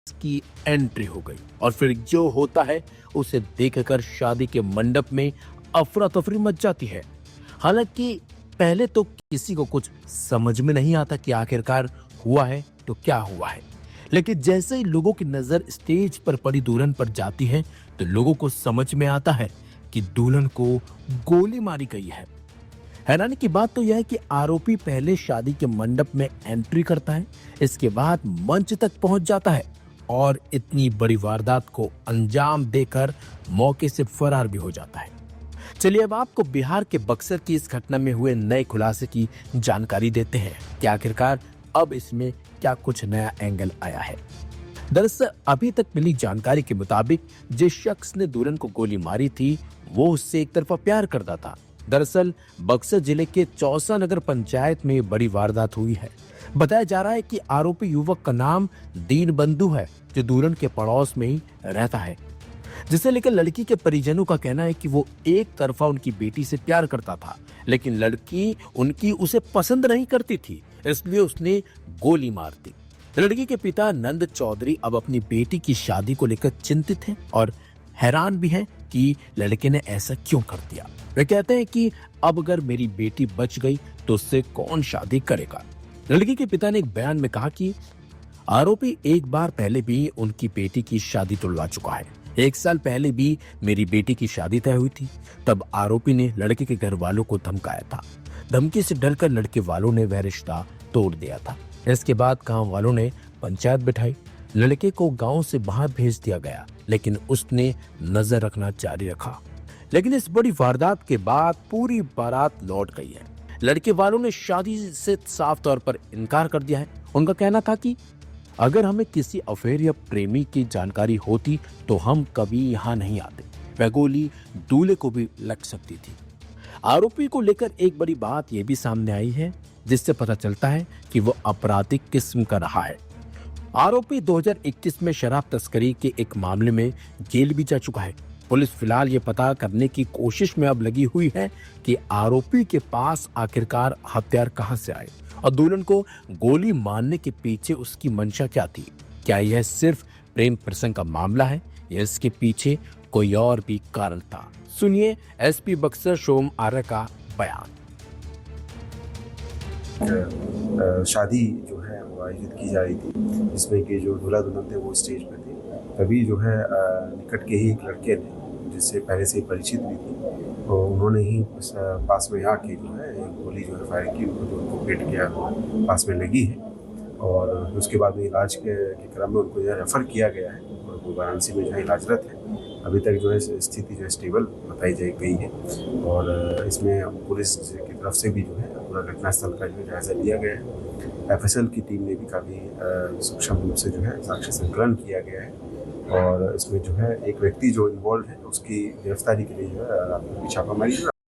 की एंट्री हो गई और फिर जो होता है उसे देखकर शादी के मंडप में अफरा तफरी मच जाती है। हालांकि पहले तो किसी को कुछ समझ में नहीं आता कि आखिरकार हुआ है तो क्या हुआ है, लेकिन जैसे ही लोगों की नजर स्टेज पर पड़ी दुल्हन पर जाती है तो लोगों को समझ में आता है कि दुल्हन को गोली मारी गई है। हैरानी की बात तो यह है कि आरोपी पहले शादी के मंडप में एंट्री करता है, इसके बाद मंच तक पहुंच जाता है और इतनी बड़ी वारदात को अंजाम देकर मौके से फरार भी हो जाता है। चलिए अब आपको बिहार के बक्सर की इस घटना में हुए नए खुलासे की जानकारी देते हैं कि आखिरकार अब इसमें क्या कुछ नया एंगल आया है। दरअसल अभी तक मिली जानकारी के मुताबिक जिस शख्स ने दुल्हन को गोली मारी थी वो उससे एक तरफा प्यार करता था। दरअसल बक्सर जिले के चौसा नगर पंचायत में बड़ी वारदात हुई है। बताया जा रहा है कि आरोपी युवक का नाम दीन बंधु है, जो दुल्हन के पड़ोस में ही रहता है, जिसे लेकर लड़की के परिजनों का कहना है कि वो एक तरफा उनकी बेटी से प्यार करता था, लेकिन लड़की उनकी उसे पसंद नहीं करती थी, इसलिए उसने गोली मार दी। लड़की के पिता नंद चौधरी अब अपनी बेटी की शादी को लेकर चिंतित हैं और हैरान भी हैं कि लड़के ने ऐसा क्यों कर दिया। वे कहते हैं कि अब अगर मेरी बेटी बच गई तो उससे कौन शादी करेगा। लड़की के पिता ने एक बयान में कहा कि आरोपी एक बार पहले भी उनकी बेटी की शादी तुड़वा चुका है। 1 साल पहले भी मेरी बेटी की शादी तय हुई थी, तब आरोपी ने लड़के के घर वालों को धमकाया था। धमकी से डरकर लड़के वालों ने वह रिश्ता तोड़ दिया था। इसके बाद गांव वालों ने पंचायत बिठाई, लड़के को गांव से बाहर भेज दिया गया, लेकिन उसने नजर रखना जारी रखा। लेकिन इस बड़ी वारदात के बाद पूरी बारात लौट गई है। लड़के वालों ने शादी से साफ तौर पर इनकार कर दिया है। उनका कहना था कि अगर हमें किसी अफेयर या प्रेमी की जानकारी होती तो हम कभी यहाँ नहीं आते। वह गोली दूल्हे को भी लग सकती थी। आरोपी को लेकर एक बड़ी बात यह भी सामने आई है, जिससे पता चलता है कि वो आपराधिक किस्म का रहा है। आरोपी 2021 में शराब तस्करी के एक मामले में जेल भी जा चुका है। पुलिस फिलहाल ये पता करने की कोशिश में अब लगी हुई है कि आरोपी के पास आखिरकार हथियार कहां से आए और दुल्हन को गोली मारने के पीछे उसकी मंशा क्या थी। क्या यह सिर्फ प्रेम प्रसंग का मामला है या इसके पीछे कोई और भी कारण था? सुनिए एसपी बक्सर शोम आर्य का बयान। शादी जो है वो आयोजित की जा रही थी, जिसमें कि जो दूल्हा दुल्हन थे वो स्टेज पे थे। तभी जो है निकट के ही एक लड़के ने, जिससे पहले से ही परिचित भी थी, तो उन्होंने ही पास में आके जो है एक गोली जो है फायर की, जो उनको पेट के पास में लगी है। और उसके बाद में इलाज के क्रम में उनको जो है रेफ़र किया गया है और वो वाराणसी में जो है इलाजरत है। अभी तक जो है स्थिति जो है स्टेबल बताई गई है और इसमें पुलिस की तरफ से भी जो है पूरा घटनास्थल का जो जायजा लिया गया है। एफएसएल की टीम ने भी काफ़ी सूक्ष्म रूप से जो है साक्ष्य संकलन किया गया है और इसमें जो है एक व्यक्ति जो इन्वॉल्व है उसकी गिरफ्तारी के लिए जो है छापामारी